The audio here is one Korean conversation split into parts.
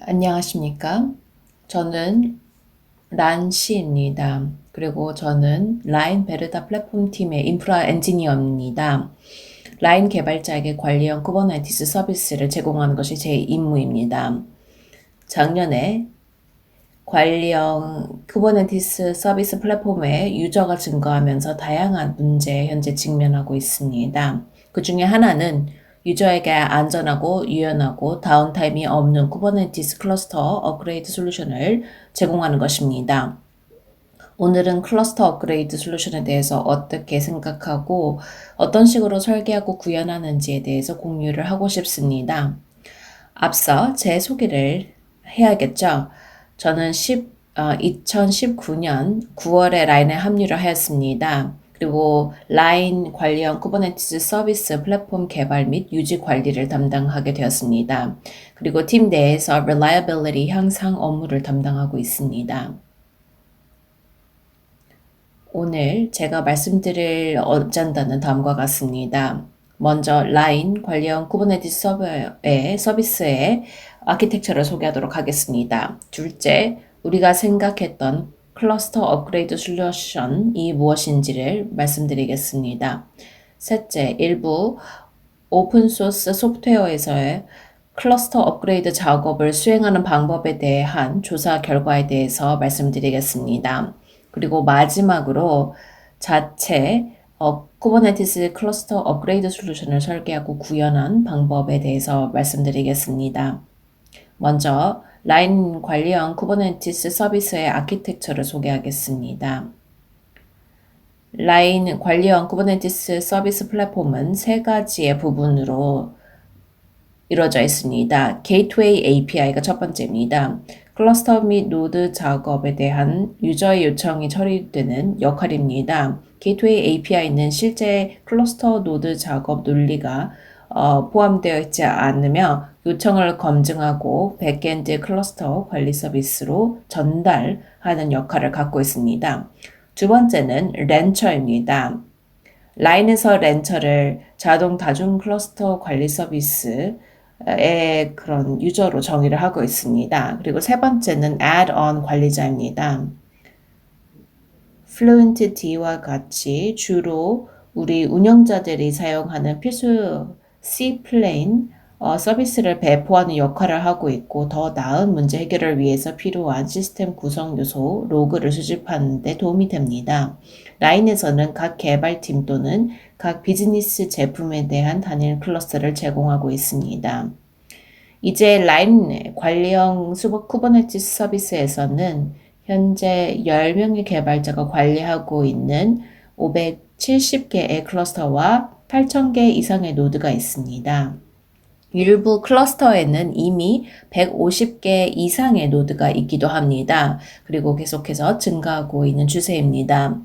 안녕하십니까? 저는 란시입니다. 그리고 저는 라인 베르다 플랫폼 팀의 인프라 엔지니어입니다. 라인 개발자에게 관리형 쿠버네티스 서비스를 제공하는 것이 제 임무입니다. 작년에 관리형 쿠버네티스 서비스 플랫폼의 유저가 증가하면서 다양한 문제에 현재 직면하고 있습니다. 그 중에 하나는 유저에게 안전하고 유연하고 다운타임이 없는 쿠버네티스 클러스터 업그레이드 솔루션을 제공하는 것입니다. 오늘은 클러스터 업그레이드 솔루션에 대해서 어떻게 생각하고 어떤 식으로 설계하고 구현하는지에 대해서 공유를 하고 싶습니다. 앞서 제 소개를 해야겠죠. 저는 2019년 9월에 라인에 합류를 하였습니다. 그리고 라인 관련 쿠버네티스 서비스 플랫폼 개발 및 유지 관리를 담당하게 되었습니다. 그리고 팀 내에서 reliability 향상 업무를 담당하고 있습니다. 오늘 제가 말씀드릴 어젠다는 다음과 같습니다. 먼저 라인 관련 쿠버네티스 서비스의 아키텍처를 소개하도록 하겠습니다. 둘째, 우리가 생각했던 클러스터 업그레이드 솔루션이 무엇인지를 말씀드리겠습니다. 셋째, 일부 오픈소스 소프트웨어에서의 클러스터 업그레이드 작업을 수행하는 방법에 대한 조사 결과에 대해서 말씀드리겠습니다. 그리고 마지막으로 자체 쿠버네티스 클러스터 업그레이드 솔루션을 설계하고 구현한 방법에 대해서 말씀드리겠습니다. 먼저 라인 관리형 쿠버네티스 서비스의 아키텍처를 소개하겠습니다. 라인 관리형 쿠버네티스 서비스 플랫폼은 세 가지의 부분으로 이루어져 있습니다. 게이트웨이 API가 첫 번째입니다. 클러스터 및 노드 작업에 대한 유저의 요청이 처리되는 역할입니다. 게이트웨이 API는 실제 클러스터 노드 작업 논리가 포함되어 있지 않으며 요청을 검증하고 백엔드 클러스터 관리 서비스로 전달하는 역할을 갖고 있습니다. 두 번째는 렌처입니다. 라인에서 렌처를 자동 다중 클러스터 관리 서비스의 그런 유저로 정의를 하고 있습니다. 그리고 세 번째는 add-on 관리자입니다. FluentD와 같이 주로 우리 운영자들이 사용하는 필수 C플레인 서비스를 배포하는 역할을 하고 있고 더 나은 문제 해결을 위해서 필요한 시스템 구성 요소 로그를 수집하는 데 도움이 됩니다. 라인에서는 각 개발팀 또는 각 비즈니스 제품에 대한 단일 클러스터를 제공하고 있습니다. 이제 라인 관리형 쿠버네티스 서비스에서는 현재 10명의 개발자가 관리하고 있는 570개의 클러스터와 8,000개 이상의 노드가 있습니다. 일부 클러스터에는 이미 150개 이상의 노드가 있기도 합니다. 그리고 계속해서 증가하고 있는 추세입니다.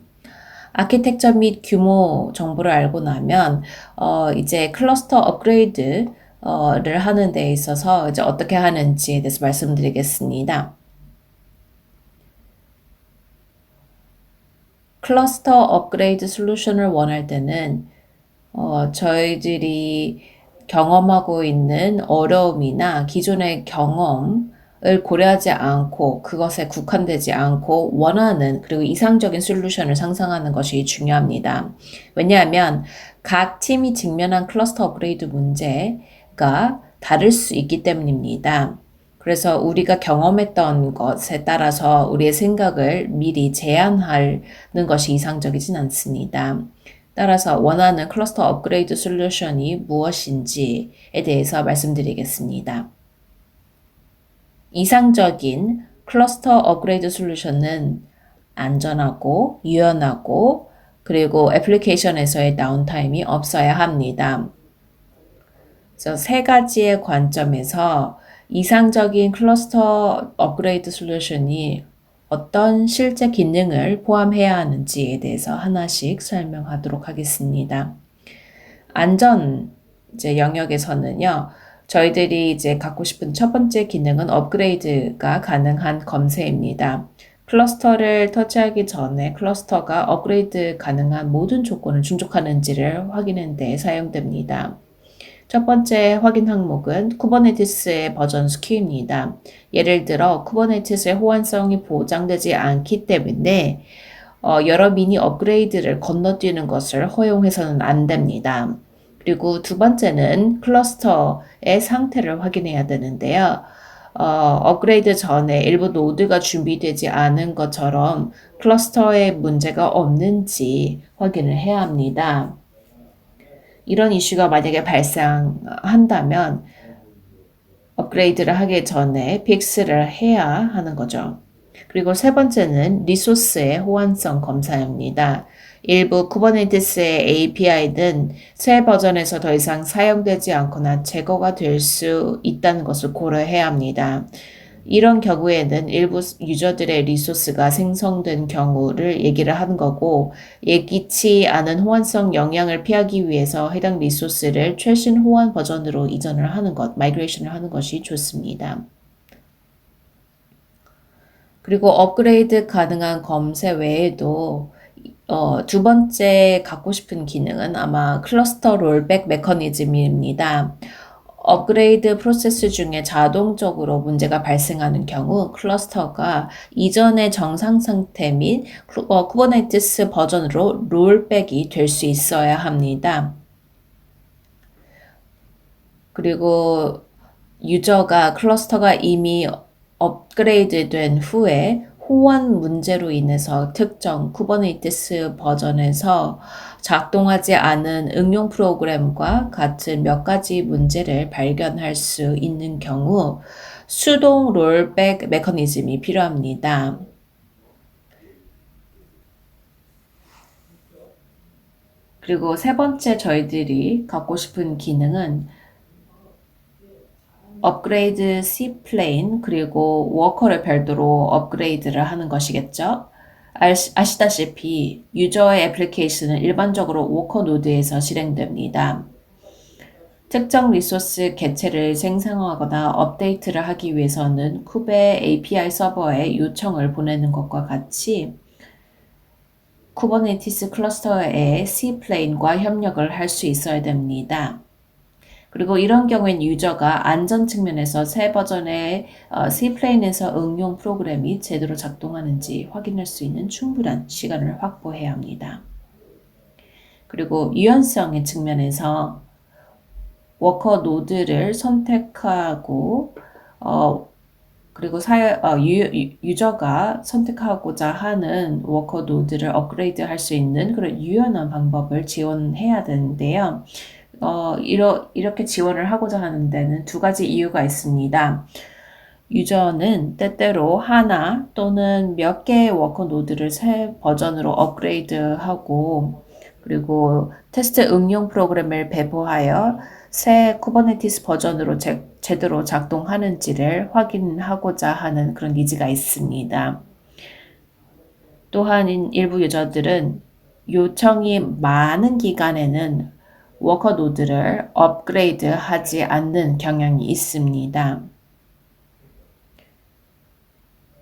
아키텍처 및 규모 정보를 알고 나면 이제 클러스터 업그레이드를 하는 데 있어서 이제 어떻게 하는지에 대해서 말씀드리겠습니다. 클러스터 업그레이드 솔루션을 원할 때는 저희들이 경험하고 있는 어려움이나 기존의 경험을 고려하지 않고 그것에 국한되지 않고 원하는 그리고 이상적인 솔루션을 상상하는 것이 중요합니다. 왜냐하면 각 팀이 직면한 클러스터 업그레이드 문제가 다를 수 있기 때문입니다. 그래서 우리가 경험했던 것에 따라서 우리의 생각을 미리 제안하는 것이 이상적이진 않습니다. 따라서 원하는 클러스터 업그레이드 솔루션이 무엇인지에 대해서 말씀드리겠습니다. 이상적인 클러스터 업그레이드 솔루션은 안전하고 유연하고 그리고 애플리케이션에서의 다운타임이 없어야 합니다. 그래서 세 가지의 관점에서 이상적인 클러스터 업그레이드 솔루션이 어떤 실제 기능을 포함해야 하는지에 대해서 하나씩 설명하도록 하겠습니다. 안전 이제 영역에서는요, 저희들이 이제 갖고 싶은 첫 번째 기능은 업그레이드가 가능한 검색입니다. 클러스터를 터치하기 전에 클러스터가 업그레이드 가능한 모든 조건을 충족하는지를 확인하는 데 사용됩니다. 첫 번째 확인 항목은 쿠버네티스의 버전 스큐입니다. 예를 들어 쿠버네티스의 호환성이 보장되지 않기 때문에 여러 미니 업그레이드를 건너뛰는 것을 허용해서는 안 됩니다. 그리고 두 번째는 클러스터의 상태를 확인해야 되는데요. 업그레이드 전에 일부 노드가 준비되지 않은 것처럼 클러스터에 문제가 없는지 확인을 해야 합니다. 이런 이슈가 만약에 발생한다면 업그레이드를 하기 전에 픽스를 해야 하는 거죠. 그리고 세 번째는 리소스의 호환성 검사입니다. 일부 쿠버네티스의 API는 새 버전에서 더 이상 사용되지 않거나 제거가 될 수 있다는 것을 고려해야 합니다. 이런 경우에는 일부 유저들의 리소스가 생성된 경우를 얘기를 하는 거고, 예기치 않은 호환성 영향을 피하기 위해서 해당 리소스를 최신 호환 버전으로 이전을 하는 것, 마이그레이션을 하는 것이 좋습니다. 그리고 업그레이드 가능한 검색 외에도 두 번째 갖고 싶은 기능은 아마 클러스터 롤백 메커니즘입니다. 업그레이드 프로세스 중에 자동적으로 문제가 발생하는 경우 클러스터가 이전의 정상 상태 및 쿠버네티스 버전으로 롤백이 될 수 있어야 합니다. 그리고 유저가 클러스터가 이미 업그레이드 된 후에 호환 문제로 인해서 특정 쿠버네티스 버전에서 작동하지 않은 응용 프로그램과 같은 몇 가지 문제를 발견할 수 있는 경우 수동 롤백 메커니즘이 필요합니다. 그리고 세 번째 저희들이 갖고 싶은 기능은 업그레이드 C 플레인 그리고 워커를 별도로 업그레이드를 하는 것이겠죠. 아시다시피 유저의 애플리케이션은 일반적으로 워커 노드에서 실행됩니다. 특정 리소스 개체를 생성하거나 업데이트를 하기 위해서는 쿠베 API 서버에 요청을 보내는 것과 같이 쿠버네티스 클러스터의 C 플레인과 협력을 할 수 있어야 됩니다. 그리고 이런 경우엔 유저가 안전 측면에서 새 버전의 C플레인에서 응용 프로그램이 제대로 작동하는지 확인할 수 있는 충분한 시간을 확보해야 합니다. 그리고 유연성의 측면에서 워커 노드를 선택하고 그리고 유저가 선택하고자 하는 워커 노드를 업그레이드 할 수 있는 그런 유연한 방법을 지원해야 되는데요. 이렇게 지원을 하고자 하는 데는 두 가지 이유가 있습니다. 유저는 때때로 하나 또는 몇 개의 워커 노드를 새 버전으로 업그레이드하고 그리고 테스트 응용 프로그램을 배포하여 새 쿠버네티스 버전으로 제대로 작동하는지를 확인하고자 하는 그런 니즈가 있습니다. 또한 일부 유저들은 요청이 많은 기간에는 워커 노드를 업그레이드 하지 않는 경향이 있습니다.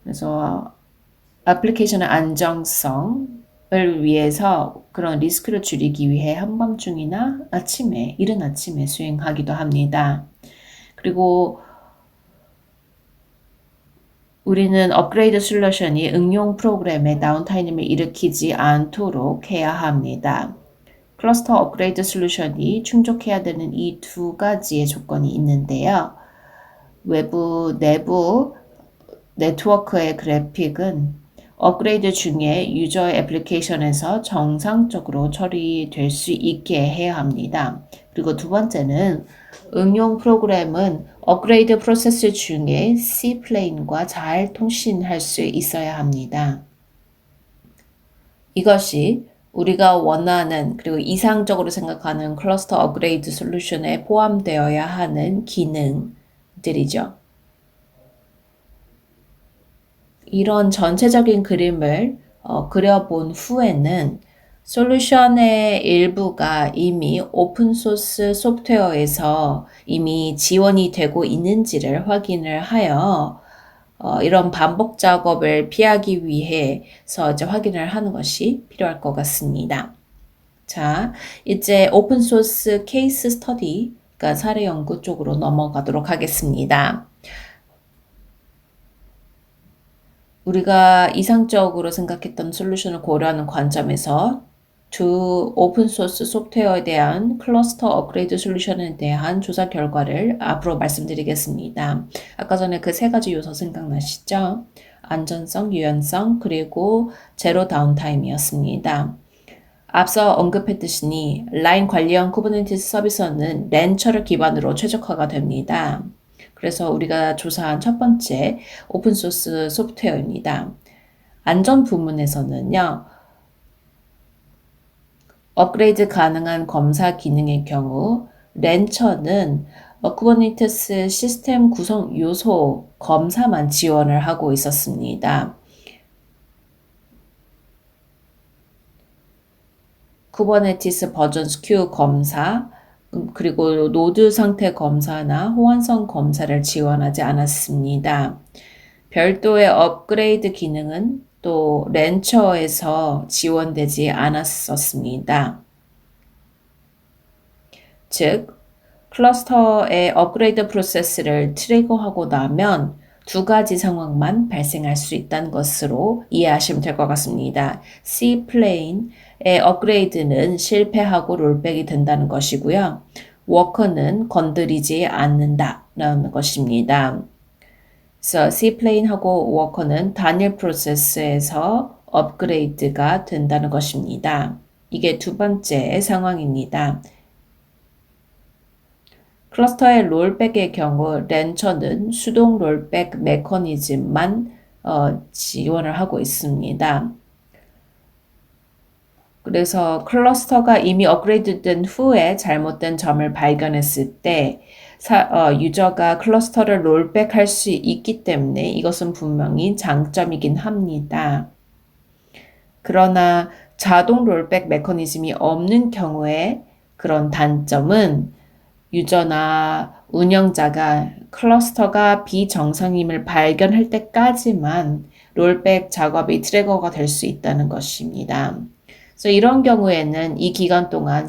그래서 애플리케이션의 안정성을 위해서 그런 리스크를 줄이기 위해 한밤중이나 이른 아침에 수행하기도 합니다. 그리고 우리는 업그레이드 솔루션이 응용 프로그램의 다운타임을 일으키지 않도록 해야 합니다. 클러스터 업그레이드 솔루션이 충족해야 되는 이 두 가지의 조건이 있는데요. 내부 네트워크의 그래픽은 업그레이드 중에 유저 애플리케이션에서 정상적으로 처리될 수 있게 해야 합니다. 그리고 두 번째는 응용 프로그램은 업그레이드 프로세스 중에 C 플레인과 잘 통신할 수 있어야 합니다. 이것이 우리가 원하는 그리고 이상적으로 생각하는 클러스터 업그레이드 솔루션에 포함되어야 하는 기능들이죠. 이런 전체적인 그림을 그려본 후에는 솔루션의 일부가 이미 오픈소스 소프트웨어에서 이미 지원이 되고 있는지를 확인을 하여 이런 반복 작업을 피하기 위해서 이제 확인을 하는 것이 필요할 것 같습니다. 자, 이제 오픈소스 케이스 스터디 그러니까 사례 연구 쪽으로 넘어가도록 하겠습니다. 우리가 이상적으로 생각했던 솔루션을 고려하는 관점에서 두 오픈소스 소프트웨어에 대한 클러스터 업그레이드 솔루션에 대한 조사 결과를 앞으로 말씀드리겠습니다. 아까 전에 그 세 가지 요소 생각나시죠? 안전성, 유연성, 그리고 제로 다운타임이었습니다. 앞서 언급했듯이 라인 관리형 쿠버네티스 서비스는 렌처를 기반으로 최적화가 됩니다. 그래서 우리가 조사한 첫 번째 오픈소스 소프트웨어입니다. 안전 부문에서는요, 업그레이드 가능한 검사 기능의 경우 렌처는 쿠버네티스 시스템 구성 요소 검사만 지원을 하고 있었습니다. 쿠버네티스 버전 스큐 검사, 그리고 노드 상태 검사나 호환성 검사를 지원하지 않았습니다. 별도의 업그레이드 기능은 또 렌처에서 지원되지 않았었습니다. 즉, 클러스터의 업그레이드 프로세스를 트리거하고 나면 두 가지 상황만 발생할 수 있다는 것으로 이해하시면 될 것 같습니다. C플레인의 업그레이드는 실패하고 롤백이 된다는 것이고요. 워커는 건드리지 않는다라는 것입니다. 그래서 C플레인하고 워커는 단일 프로세스에서 업그레이드가 된다는 것입니다. 이게 두 번째 상황입니다. 클러스터의 롤백의 경우 렌처는 수동 롤백 메커니즘만 지원을 하고 있습니다. 그래서 클러스터가 이미 업그레이드된 후에 잘못된 점을 발견했을 때 유저가 클러스터를 롤백할 수 있기 때문에 이것은 분명히 장점이긴 합니다. 그러나 자동 롤백 메커니즘이 없는 경우에 그런 단점은 유저나 운영자가 클러스터가 비정상임을 발견할 때까지만 롤백 작업이 트리거가 될 수 있다는 것입니다. 그래서 이런 경우에는 이 기간 동안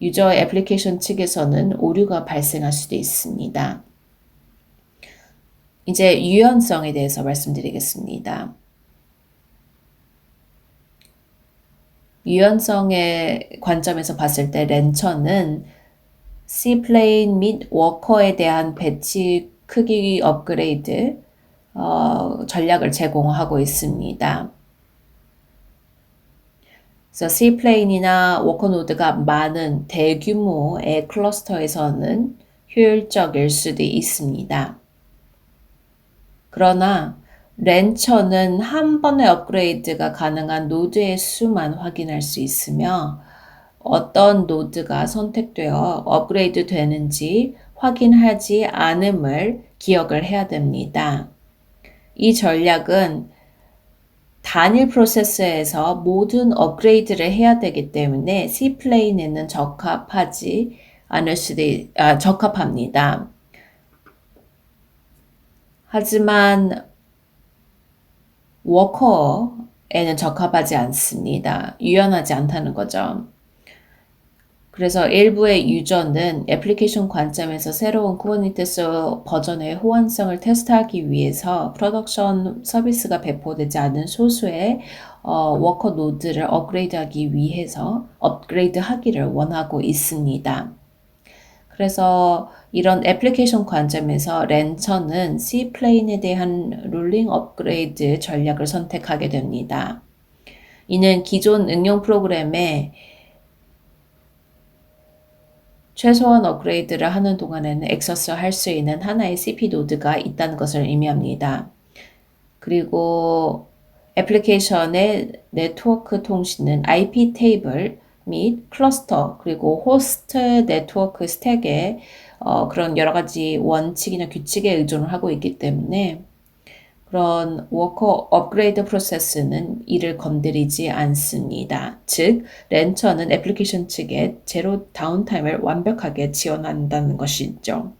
유저 애플리케이션 측에서는 오류가 발생할 수도 있습니다. 이제 유연성에 대해서 말씀드리겠습니다. 유연성의 관점에서 봤을 때 렌처는 C플레인 및 워커에 대한 배치 크기 업그레이드 전략을 제공하고 있습니다. 그래서 C플레인이나 워커 노드가 많은 대규모의 클러스터에서는 효율적일 수도 있습니다. 그러나 렌처는 한 번의 업그레이드가 가능한 노드의 수만 확인할 수 있으며 어떤 노드가 선택되어 업그레이드 되는지 확인하지 않음을 기억을 해야 됩니다. 이 전략은 단일 프로세스에서 모든 업그레이드를 해야 되기 때문에 C플레인에는 적합합니다. 하지만 워커에는 적합하지 않습니다. 유연하지 않다는 거죠. 그래서 일부의 유저는 애플리케이션 관점에서 새로운 쿠버네티스 버전의 호환성을 테스트하기 위해서 프로덕션 서비스가 배포되지 않은 소수의 워커 노드를 업그레이드하기 위해서 업그레이드하기를 원하고 있습니다. 그래서 이런 애플리케이션 관점에서 렌처는 C플레인에 대한 롤링 업그레이드 전략을 선택하게 됩니다. 이는 기존 응용 프로그램에 최소한 업그레이드를 하는 동안에는 액세스할 수 있는 하나의 CP 노드가 있다는 것을 의미합니다. 그리고 애플리케이션의 네트워크 통신은 IP 테이블 및 클러스터 그리고 호스트 네트워크 스택에 그런 여러 가지 원칙이나 규칙에 의존을 하고 있기 때문에 그런 워커 업그레이드 프로세스는 이를 건드리지 않습니다. 즉, 렌처는 애플리케이션 측에 제로 다운타임을 완벽하게 지원한다는 것이죠.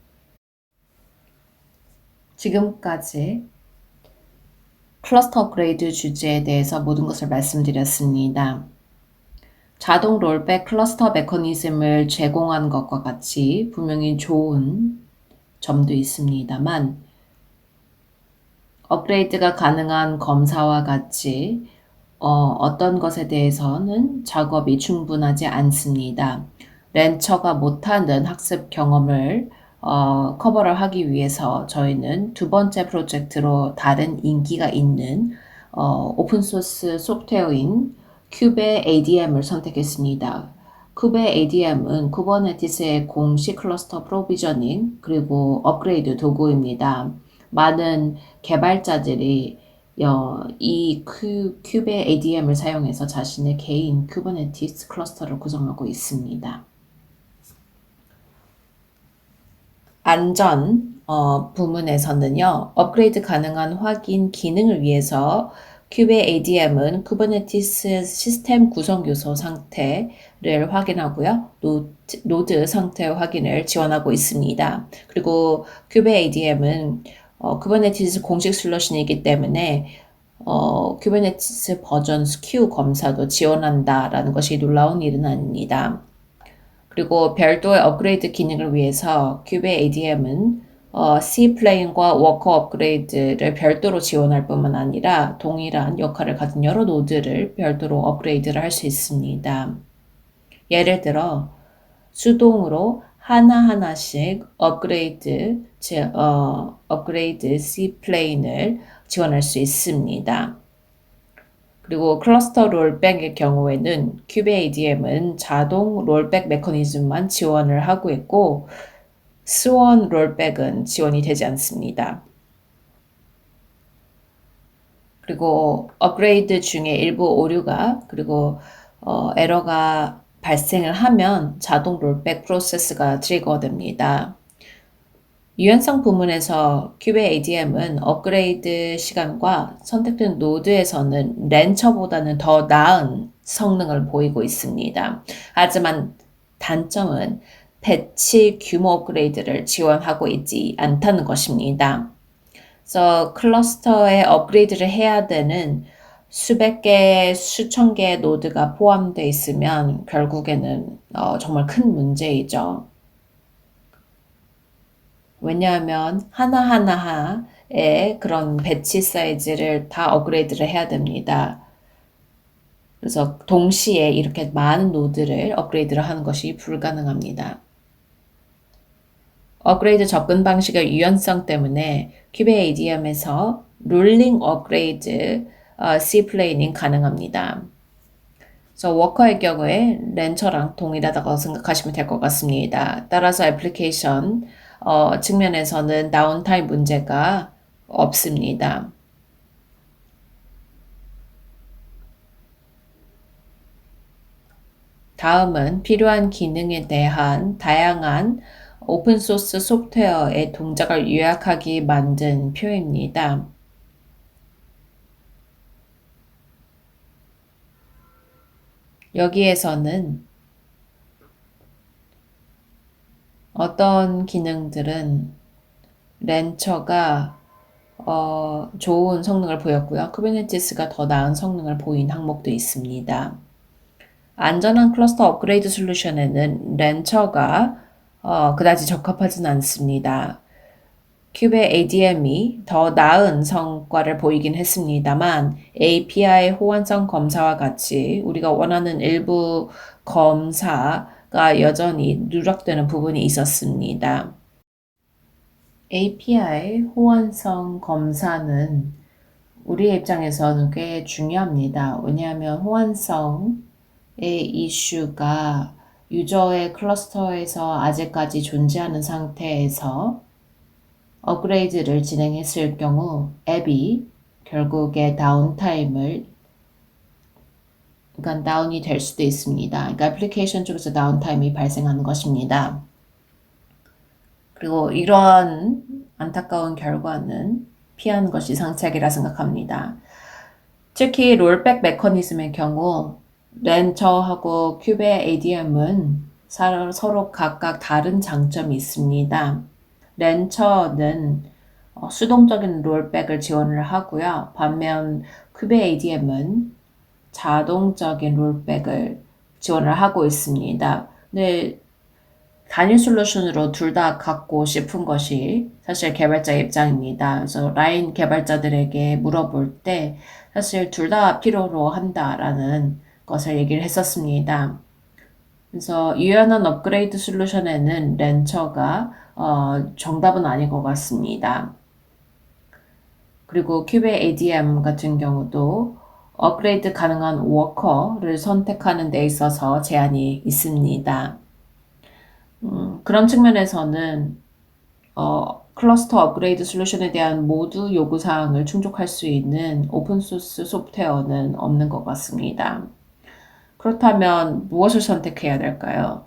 지금까지 클러스터 업그레이드 주제에 대해서 모든 것을 말씀드렸습니다. 자동 롤백 클러스터 메커니즘을 제공한 것과 같이 분명히 좋은 점도 있습니다만 업그레이드가 가능한 검사와 같이 어떤 것에 대해서는 작업이 충분하지 않습니다. 렌처가 못하는 학습 경험을 커버를 하기 위해서 저희는 두 번째 프로젝트로 다른 인기가 있는 오픈소스 소프트웨어인 큐베 ADM을 선택했습니다. 큐베 ADM은 쿠버네티스의 공식 클러스터 프로비저닝 그리고 업그레이드 도구입니다. 많은 개발자들이 이 큐베 ADM을 사용해서 자신의 개인 쿠버네티스 클러스터를 구성하고 있습니다. 안전 부문에서는요, 업그레이드 가능한 확인 기능을 위해서 큐베 ADM은 쿠버네티스 시스템 구성 요소 상태를 확인하고요, 노드 상태 확인을 지원하고 있습니다. 그리고 큐베 ADM은 쿠버네티스 공식 솔루션이기 때문에 쿠버네티스 버전 스큐 검사도 지원한다라는 것이 놀라운 일은 아닙니다. 그리고 별도의 업그레이드 기능을 위해서 큐베 ADM은 C플레인과 워커 업그레이드를 별도로 지원할 뿐만 아니라 동일한 역할을 가진 여러 노드를 별도로 업그레이드를 할 수 있습니다. 예를 들어 수동으로 하나하나씩 업그레이드 C플레인을 지원할 수 있습니다. 그리고 클러스터 롤백의 경우에는 큐베 ADM은 자동 롤백 메커니즘만 지원을 하고 있고 스원 롤백은 지원이 되지 않습니다. 그리고 업그레이드 중에 일부 오류가 그리고 에러가 발생을 하면 자동 롤백 프로세스가 트리거됩니다. 유연성 부문에서 큐베 ADM은 업그레이드 시간과 선택된 노드에서는 렌처보다는 더 나은 성능을 보이고 있습니다. 하지만 단점은 배치 규모 업그레이드를 지원하고 있지 않다는 것입니다. 그래서 클러스터에 업그레이드를 해야 되는 수백 개, 수천 개의 노드가 포함되어 있으면 결국에는 정말 큰 문제이죠. 왜냐하면 하나하나의 그런 배치 사이즈를 다 업그레이드를 해야 됩니다. 그래서 동시에 이렇게 많은 노드를 업그레이드를 하는 것이 불가능합니다. 업그레이드 접근 방식의 유연성 때문에 큐베 ADM에서 롤링 업그레이드 C플레이닝 가능합니다. 그래서 워커의 경우에 렌처랑 동일하다고 생각하시면 될 것 같습니다. 따라서 애플리케이션 측면에서는 다운타임 문제가 없습니다. 다음은 필요한 기능에 대한 다양한 오픈소스 소프트웨어의 동작을 요약하기 만든 표입니다. 여기에서는 어떤 기능들은 렌처가 좋은 성능을 보였고요. 쿠버네티스가 더 나은 성능을 보인 항목도 있습니다. 안전한 클러스터 업그레이드 솔루션에는 렌처가 그다지 적합하진 않습니다. 큐베 ADM이 더 나은 성과를 보이긴 했습니다만 API 호환성 검사와 같이 우리가 원하는 일부 검사가 여전히 누락되는 부분이 있었습니다. API 호환성 검사는 우리의 입장에서는 꽤 중요합니다. 왜냐하면 호환성의 이슈가 유저의 클러스터에서 아직까지 존재하는 상태에서 업그레이드를 진행했을 경우 앱이 결국에 다운이 될 수도 있습니다. 그러니까 애플리케이션 쪽에서 다운타임이 발생하는 것입니다. 그리고 이러한 안타까운 결과는 피하는 것이 상책이라 생각합니다. 특히 롤백 메커니즘의 경우 렌처하고 큐베 ADM은 서로 각각 다른 장점이 있습니다. 렌처는 수동적인 롤백을 지원을 하고요. 반면 큐베 ADM은 자동적인 롤백을 지원을 하고 있습니다. 네, 단일 솔루션으로 둘 다 갖고 싶은 것이 사실 개발자 입장입니다. 그래서 라인 개발자들에게 물어볼 때 사실 둘 다 필요로 한다라는 것을 얘기를 했었습니다. 그래서 유연한 업그레이드 솔루션에는 렌처가 정답은 아닌 것 같습니다. 그리고 큐베 ADM 같은 경우도 업그레이드 가능한 워커를 선택하는 데 있어서 제한이 있습니다. 그런 측면에서는 클러스터 업그레이드 솔루션에 대한 모두 요구사항을 충족할 수 있는 오픈소스 소프트웨어는 없는 것 같습니다. 그렇다면 무엇을 선택해야 될까요?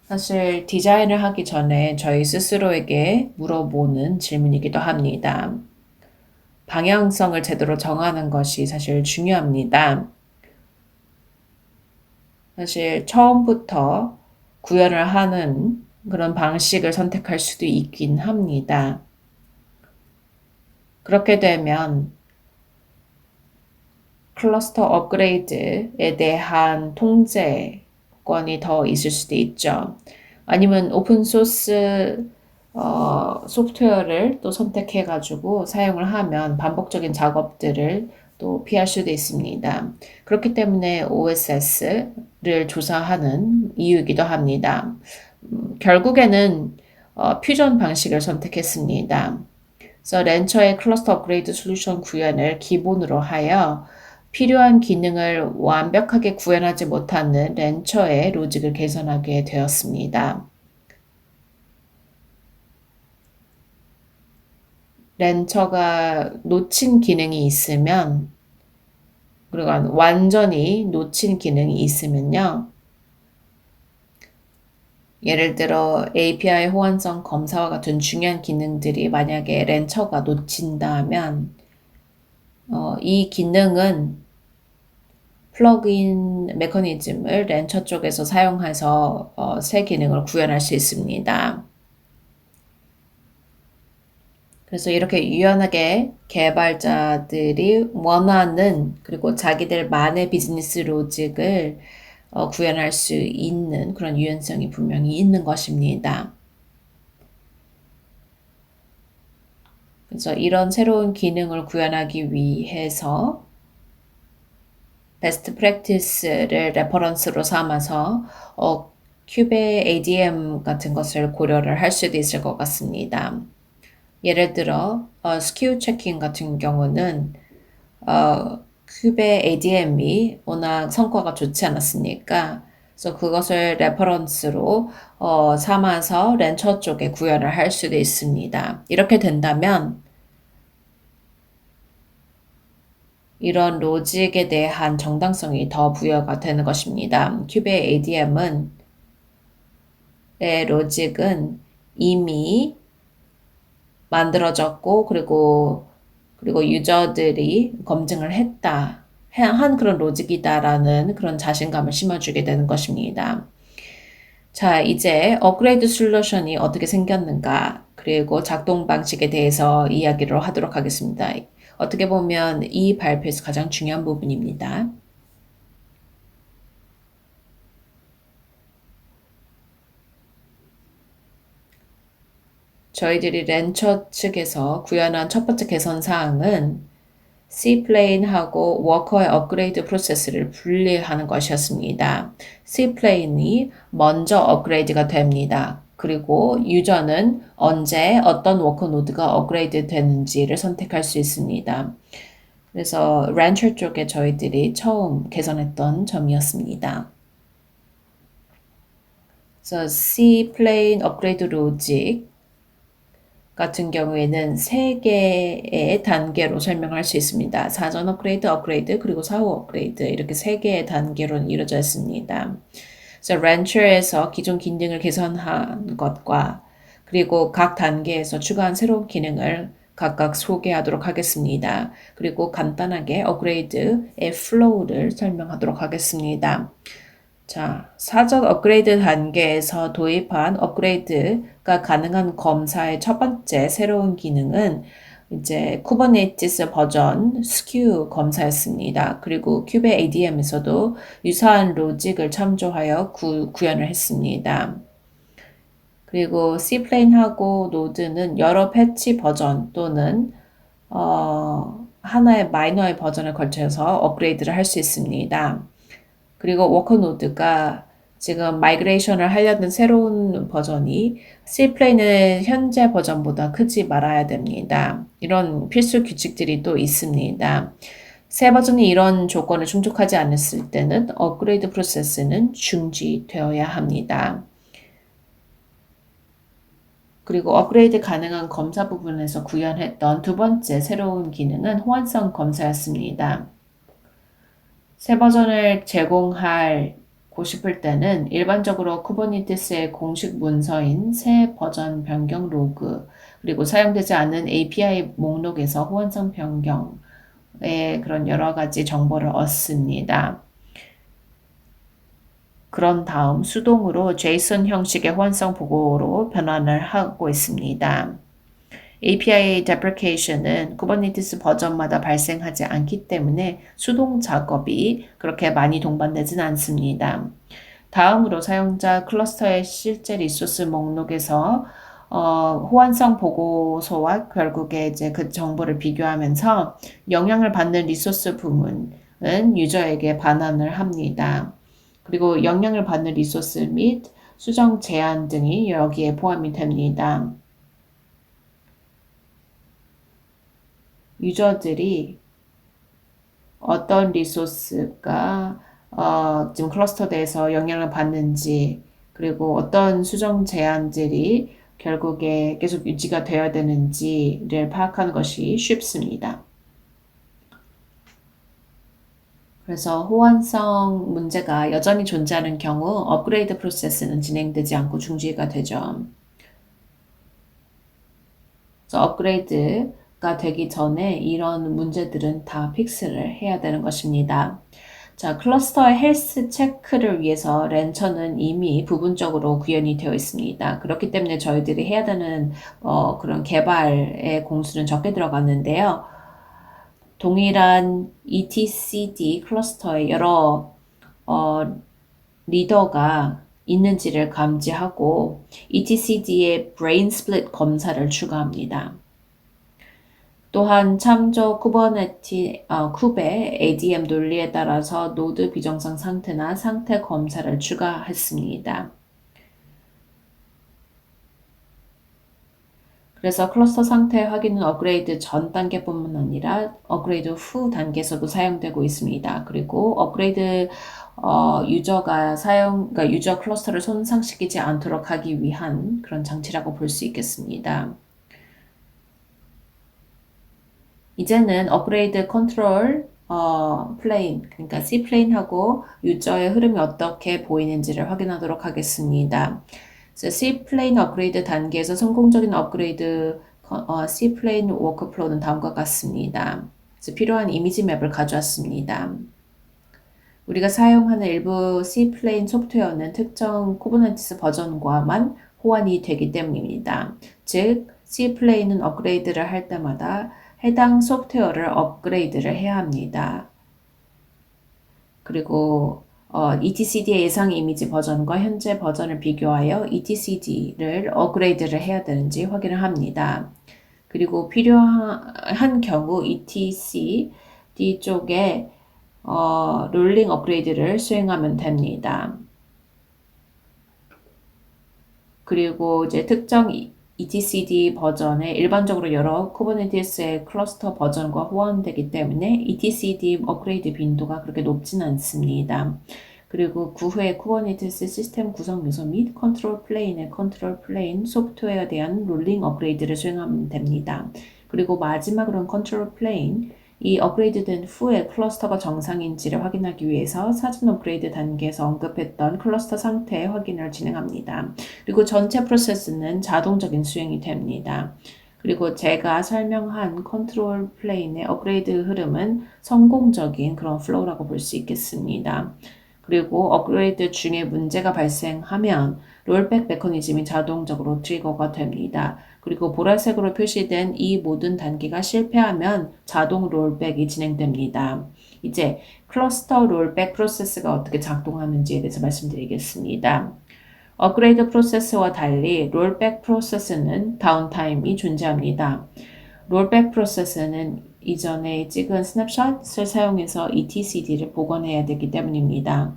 사실 디자인을 하기 전에 저희 스스로에게 물어보는 질문이기도 합니다. 방향성을 제대로 정하는 것이 사실 중요합니다. 사실 처음부터 구현을 하는 그런 방식을 선택할 수도 있긴 합니다. 그렇게 되면 클러스터 업그레이드에 대한 통제권이 더 있을 수도 있죠. 아니면 오픈소스 소프트웨어를 또 선택해가지고 사용을 하면 반복적인 작업들을 또 피할 수도 있습니다. 그렇기 때문에 OSS를 조사하는 이유이기도 합니다. 결국에는 퓨전 방식을 선택했습니다. 그래서 렌처의 클러스터 업그레이드 솔루션 구현을 기본으로 하여 필요한 기능을 완벽하게 구현하지 못하는 렌처의 로직을 개선하게 되었습니다. 렌처가 놓친 기능이 있으면, 그리고 완전히 놓친 기능이 있으면요. 예를 들어 API 호환성 검사와 같은 중요한 기능들이 만약에 렌처가 놓친다면 이 기능은 플러그인 메커니즘을 렌처 쪽에서 사용해서 새 기능을 구현할 수 있습니다. 그래서 이렇게 유연하게 개발자들이 원하는 그리고 자기들만의 비즈니스 로직을 구현할 수 있는 그런 유연성이 분명히 있는 것입니다. 그래서 이런 새로운 기능을 구현하기 위해서 베스트 프랙티스를 레퍼런스로 삼아서 큐베 ADM 같은 것을 고려를 할 수도 있을 것 같습니다. 예를 들어 스큐 체킹 같은 경우는 큐베 ADM이 워낙 성과가 좋지 않았으니까 그래서 그것을 레퍼런스로 삼아서 렌처 쪽에 구현을 할 수도 있습니다. 이렇게 된다면 이런 로직에 대한 정당성이 더 부여가 되는 것입니다. 큐베 ADM은 로직은 이미 만들어졌고 그리고 유저들이 검증을 했다. 한 그런 로직이다라는 그런 자신감을 심어주게 되는 것입니다. 자, 이제 업그레이드 솔루션이 어떻게 생겼는가, 그리고 작동 방식에 대해서 이야기를 하도록 하겠습니다. 어떻게 보면 이 발표에서 가장 중요한 부분입니다. 저희들이 렌처 측에서 구현한 첫 번째 개선 사항은 C플레인하고 워커의 업그레이드 프로세스를 분리하는 것이었습니다. C플레인이 먼저 업그레이드가 됩니다. 그리고 유저는 언제 어떤 워커 노드가 업그레이드 되는지를 선택할 수 있습니다. 그래서 렌처 쪽에 저희들이 처음 개선했던 점이었습니다. 그래서 C플레인 업그레이드 로직 같은 경우에는 세 개의 단계로 설명할 수 있습니다. 사전 업그레이드, 업그레이드, 그리고 사후 업그레이드 이렇게 세 개의 단계로 이루어져 있습니다. 그래서 렌처에서 기존 기능을 개선한 것과 그리고 각 단계에서 추가한 새로운 기능을 각각 소개하도록 하겠습니다. 그리고 간단하게 업그레이드의 플로우를 설명하도록 하겠습니다. 자, 사전 업그레이드 단계에서 도입한 업그레이드가 가능한 검사의 첫 번째 새로운 기능은 이제 쿠버네티스 버전 스큐 검사였습니다. 그리고 큐베 ADM에서도 유사한 로직을 참조하여 구현을 했습니다. 그리고 Cplane하고 노드는 여러 패치 버전 또는 하나의 마이너의 버전을 거쳐서 업그레이드를 할 수 있습니다. 그리고 워커노드가 지금 마이그레이션을 하려는 새로운 버전이 Cplane의 현재 버전보다 크지 말아야 됩니다. 이런 필수 규칙들이 또 있습니다. 새 버전이 이런 조건을 충족하지 않았을 때는 업그레이드 프로세스는 중지되어야 합니다. 그리고 업그레이드 가능한 검사 부분에서 구현했던 두 번째 새로운 기능은 호환성 검사였습니다. 새 버전을 제공하고 싶을 때는 일반적으로 쿠버네티스의 공식 문서인 새 버전 변경 로그, 그리고 사용되지 않는 API 목록에서 호환성 변경의 그런 여러 가지 정보를 얻습니다. 그런 다음 수동으로 JSON 형식의 호환성 보고로 변환을 하고 있습니다. API deprecation은 쿠버네티스 버전마다 발생하지 않기 때문에 수동 작업이 그렇게 많이 동반되진 않습니다. 다음으로 사용자 클러스터의 실제 리소스 목록에서 호환성 보고서와 결국에 이제 그 정보를 비교하면서 영향을 받는 리소스 부문은 유저에게 반환을 합니다. 그리고 영향을 받는 리소스 및 수정 제한 등이 여기에 포함이 됩니다. 유저들이 어떤 리소스가 지금 클러스터 내에서 영향을 받는지, 그리고 어떤 수정 제한들이 결국에 계속 유지가 되어야 되는지를 파악하는 것이 쉽습니다. 그래서 호환성 문제가 여전히 존재하는 경우 업그레이드 프로세스는 진행되지 않고 중지가 되죠. 그래서 업그레이드가 되기 전에 이런 문제들은 다 픽스를 해야 되는 것입니다. 자, 클러스터의 헬스 체크를 위해서 랜처는 이미 부분적으로 구현이 되어 있습니다. 그렇기 때문에 저희들이 해야 되는 그런 개발의 공수는 적게 들어갔는데요. 동일한 etcd 클러스터에 여러 리더가 있는지를 감지하고 etcd의 brain split 검사를 추가합니다. 또한 참조 쿠베 ADM 논리에 따라서 노드 비정상 상태나 상태 검사를 추가했습니다. 그래서 클러스터 상태 확인은 업그레이드 전 단계뿐만 아니라 업그레이드 후 단계에서도 사용되고 있습니다. 그리고 업그레이드 그러니까 유저 클러스터를 손상시키지 않도록 하기 위한 그런 장치라고 볼 수 있겠습니다. 이제는 업그레이드 컨트롤 플레인, 그러니까 C 플레인하고 유저의 흐름이 어떻게 보이는지를 확인하도록 하겠습니다. C 플레인 업그레이드 단계에서 성공적인 업그레이드 C 플레인 워크플로우는 다음과 같습니다. 그래서 필요한 이미지 맵을 가져왔습니다. 우리가 사용하는 일부 C 플레인 소프트웨어는 특정 쿠버네티스 버전과만 호환이 되기 때문입니다. 즉, C 플레인은 업그레이드를 할 때마다 해당 소프트웨어를 업그레이드를 해야 합니다. 그리고 etcd의 예상 이미지 버전과 현재 버전을 비교하여 etcd를 업그레이드를 해야 되는지 확인을 합니다. 그리고 필요한 경우 etcd 쪽에 롤링 업그레이드를 수행하면 됩니다. 그리고 이제 특정 etcd 버전에 일반적으로 여러 쿠버네티스의 클러스터 버전과 호환되기 때문에 etcd 업그레이드 빈도가 그렇게 높진 않습니다. 그리고 그 후에 쿠버네티스 시스템 구성 요소 및 컨트롤 플레인의 컨트롤 플레인 소프트웨어에 대한 롤링 업그레이드를 수행하면 됩니다. 그리고 마지막으로는 컨트롤 플레인, 이 업그레이드된 후에 클러스터가 정상인지를 확인하기 위해서 사전 업그레이드 단계에서 언급했던 클러스터 상태 확인을 진행합니다. 그리고 전체 프로세스는 자동적인 수행이 됩니다. 그리고 제가 설명한 컨트롤 플레인의 업그레이드 흐름은 성공적인 그런 플로우라고 볼 수 있겠습니다. 그리고 업그레이드 중에 문제가 발생하면 롤백 메커니즘이 자동적으로 트리거가 됩니다. 그리고 보라색으로 표시된 이 모든 단계가 실패하면 자동 롤백이 진행됩니다. 이제 클러스터 롤백 프로세스가 어떻게 작동하는지에 대해서 말씀드리겠습니다. 업그레이드 프로세스와 달리 롤백 프로세스는 다운타임이 존재합니다. 롤백 프로세스는 이전에 찍은 스냅샷을 사용해서 etcd를 복원해야 되기 때문입니다.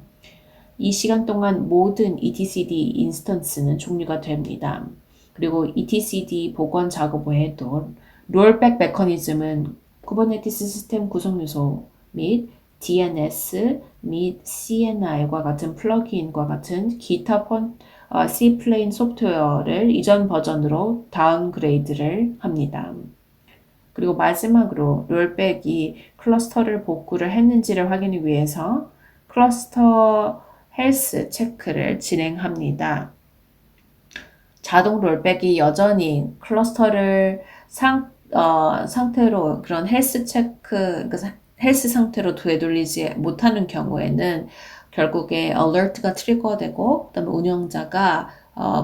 이 시간 동안 모든 etcd 인스턴스는 종료가 됩니다. 그리고 etcd 복원 작업 외에도 롤백 메커니즘은 쿠버네티스 시스템 구성 요소 및 DNS 및 CNI과 같은 플러그인과 같은 기타 C플레인 소프트웨어를 이전 버전으로 다운그레이드를 합니다. 그리고 마지막으로 롤백이 클러스터를 복구를 했는지를 확인하기 위해서 클러스터 헬스 체크를 진행합니다. 자동 롤백이 여전히 클러스터를 상태로 그런 헬스 체크, 헬스 상태로 되돌리지 못하는 경우에는 결국에 alert가 트리거되고 그다음에 운영자가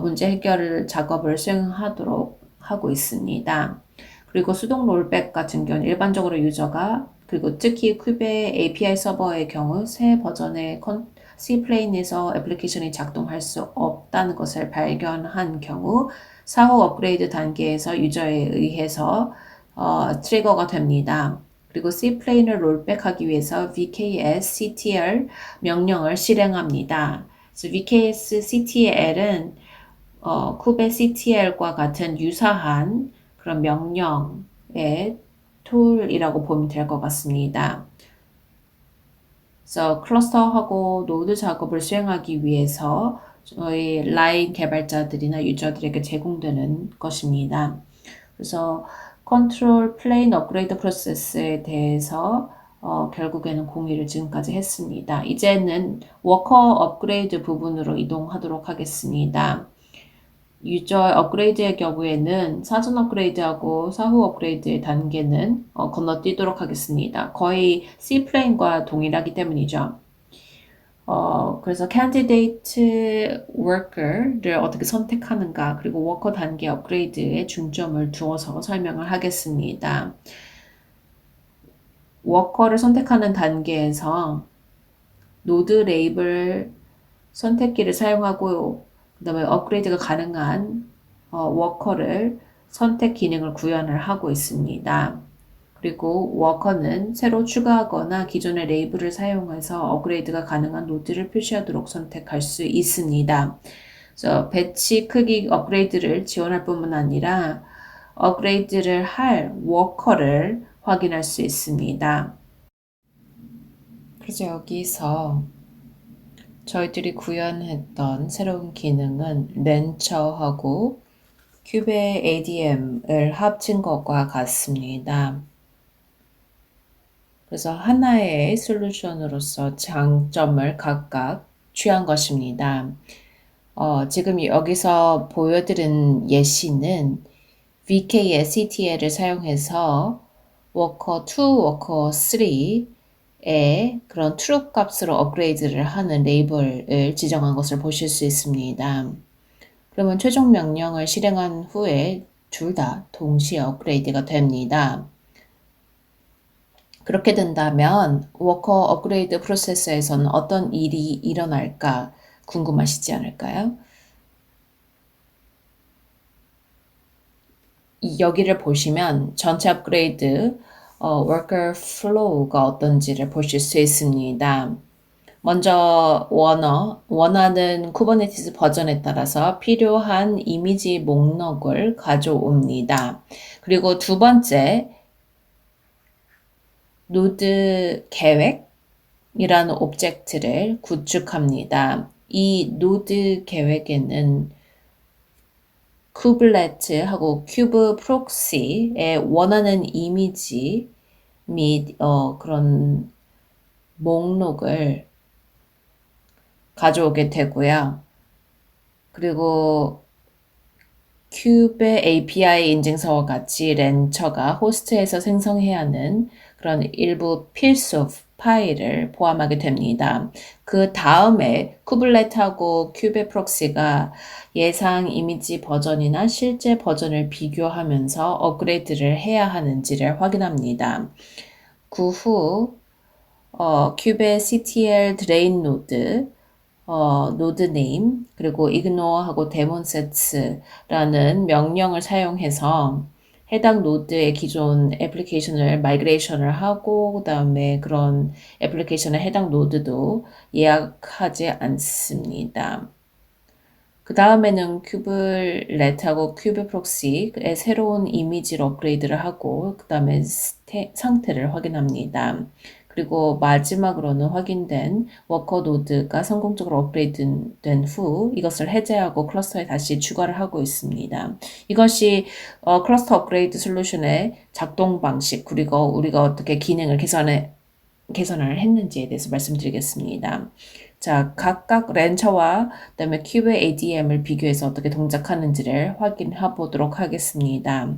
문제 해결 작업을 수행하도록 하고 있습니다. 그리고 수동 롤백 같은 경우는 일반적으로 유저가 그리고 특히 큐베 API 서버의 경우 새 버전의 C플레인에서 애플리케이션이 작동할 수 없다는 것을 발견한 경우 사후 업그레이드 단계에서 유저에 의해서 트리거가 됩니다. 그리고 C플레인을 롤백하기 위해서 vksctl 명령을 실행합니다. 그래서 vksctl은 kubectl과 같은 유사한 그런 명령의 툴이라고 보면 될 것 같습니다. 그래서 클러스터하고 노드 작업을 수행하기 위해서 저희 라인 개발자들이나 유저들에게 제공되는 것입니다. 그래서 컨트롤 플레인 업그레이드 프로세스에 대해서 결국에는 공유를 지금까지 했습니다. 이제는 워커 업그레이드 부분으로 이동하도록 하겠습니다. 유저 업그레이드의 경우에는 사전 업그레이드하고 사후 업그레이드의 단계는 건너뛰도록 하겠습니다. 거의 C플레인과 동일하기 때문이죠. 그래서 candidate worker를 어떻게 선택하는가 그리고 워커 단계 업그레이드에 중점을 두어서 설명을 하겠습니다. 워커를 선택하는 단계에서 노드 레이블 선택기를 사용하고 그 다음에 업그레이드가 가능한 워커를 선택 기능을 구현을 하고 있습니다. 그리고 워커는 새로 추가하거나 기존의 레이블을 사용해서 업그레이드가 가능한 노드를 표시하도록 선택할 수 있습니다. 그래서 배치 크기 업그레이드를 지원할 뿐만 아니라 업그레이드를 할 워커를 확인할 수 있습니다. 그래서 여기서 저희들이 구현했던 새로운 기능은 렌처하고 큐베 ADM을 합친 것과 같습니다. 그래서 하나의 솔루션으로서 장점을 각각 취한 것입니다. 지금 여기서 보여드린 예시는 vksctl을 사용해서 워커 2, 워커 3의 그런 true 값으로 업그레이드를 하는 레이블을 지정한 것을 보실 수 있습니다. 그러면 최종 명령을 실행한 후에 둘 다 동시에 업그레이드가 됩니다. 그렇게 된다면 워커 업그레이드 프로세스에서는 어떤 일이 일어날까 궁금하시지 않을까요? 여기를 보시면 전체 업그레이드 worker flow가 어떤지를 보실 수 있습니다. 먼저 원하는 쿠버네티스 버전에 따라서 필요한 이미지 목록을 가져옵니다. 그리고 두 번째 노드 계획이라는 오브젝트를 구축합니다. 이 노드 계획에는 쿠블렛하고 큐브 프록시의 원하는 이미지 및 그런 목록을 가져오게 되고요. 그리고 큐베 API 인증서와 같이 렌처가 호스트에서 생성해야 하는 그런 일부 필수 파일을 포함하게 됩니다. 그 다음에 쿠블렛하고 큐베 프록시가 예상 이미지 버전이나 실제 버전을 비교하면서 업그레이드를 해야 하는지를 확인합니다. 그 후 큐베 CTL 드레인 노드, 노드 네임, 그리고 ignore하고 demonSets라는 명령을 사용해서 해당 노드의 기존 애플리케이션을 마이그레이션을 하고 그 다음에 그런 애플리케이션의 해당 노드도 예약하지 않습니다. 그 다음에는 큐블렛하고 큐브 프록시의 새로운 이미지를 업그레이드를 하고 그 다음에 상태를 확인합니다. 그리고 마지막으로는 확인된 워커 노드가 성공적으로 업그레이드된 후 이것을 해제하고 클러스터에 다시 추가를 하고 있습니다. 이것이 클러스터 업그레이드 솔루션의 작동 방식 그리고 우리가 어떻게 기능을 개선을 했는지에 대해서 말씀드리겠습니다. 자, 각각 렌처와 그다음에 큐브 ADM을 비교해서 어떻게 동작하는지를 확인해 보도록 하겠습니다.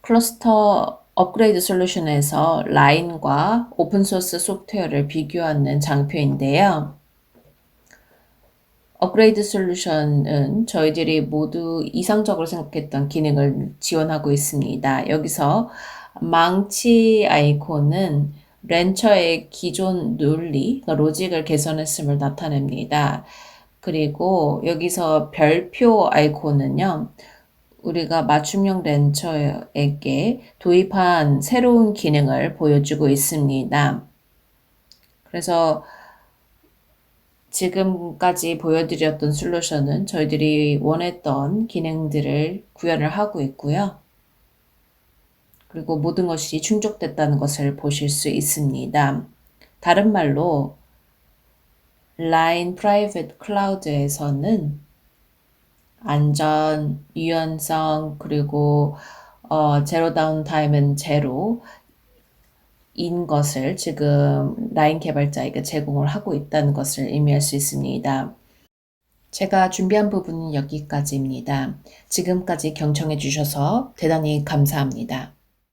클러스터 업그레이드 솔루션에서 라인과 오픈소스 소프트웨어를 비교하는 장표인데요. 업그레이드 솔루션은 저희들이 모두 이상적으로 생각했던 기능을 지원하고 있습니다. 여기서 망치 아이콘은 렌처의 기존 논리, 그러니까 로직을 개선했음을 나타냅니다. 그리고 여기서 별표 아이콘은요, 우리가 맞춤형 렌처에게 도입한 새로운 기능을 보여주고 있습니다. 그래서 지금까지 보여드렸던 솔루션은 저희들이 원했던 기능들을 구현을 하고 있고요. 그리고 모든 것이 충족됐다는 것을 보실 수 있습니다. 다른 말로 라인 프라이빗 클라우드에서는 안전, 유연성, 그리고 제로 다운 타임은 제로 인 것을 지금 라인 개발자에게 제공을 하고 있다는 것을 의미할 수 있습니다. 제가 준비한 부분은 여기까지입니다. 지금까지 경청해 주셔서 대단히 감사합니다.